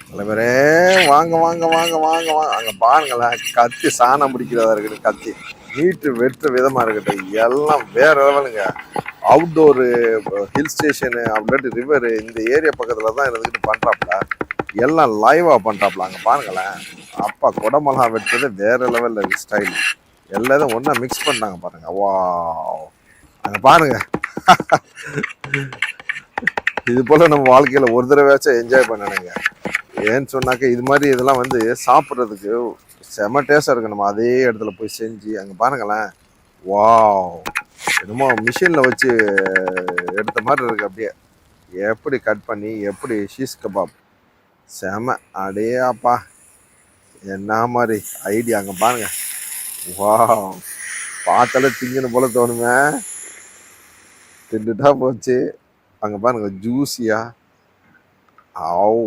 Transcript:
தலைவரே, வாங்க வாங்க வாங்க வாங்க வாங்க. அங்க பாருங்களேன், கத்தி சாணம் பிடிக்கிறதா இருக்கட்டும், கத்தி மீட்டு வெட்டுற விதமா இருக்கட்டும், எல்லாம் வேற லெவலுங்க. அவுட்டோரு ஹில் ஸ்டேஷனு அப்படின்ட்டு ரிவரு இந்த ஏரியா பக்கத்துல தான் இருந்துக்கிட்டு பண்றாப்ல. எல்லாம் லைவா பண்றாப்ல. அங்க பாருங்களேன், அப்பா குடமெல்லாம் வெட்டுறது வேற லெவல்ல இருக்கு ஸ்டைல். எல்லாரும் ஒண்ணா மிக்ஸ் பண்ணாங்க பாருங்க. வா, அங்க பாருங்க. இது போல நம்ம வாழ்க்கையில ஒரு தடவையாச்சும் என்ஜாய் பண்ணணுங்க. ஏன்னு சொன்னாக்க இது மாதிரி இதெல்லாம் வந்து சாப்பிட்றதுக்கு செம டேஸ்டாக இருக்கு. நம்ம அதே இடத்துல போய் செஞ்சு அங்கே பாருங்களேன். வாவ், என்னமோ மிஷினில் வச்சு எடுத்த மாதிரி இருக்கு. அப்படியே எப்படி கட் பண்ணி எப்படி ஷீஸ் கபாப் செம. அடே அப்பா, என்ன மாதிரி ஐடியா. அங்கே பாருங்க. வாவ், பார்த்தாலே திங்கணும் போல தோணுங்க. தின்னுட்டா போச்சு. அங்கே பாருங்க, ஜூஸியா. ஆவ்.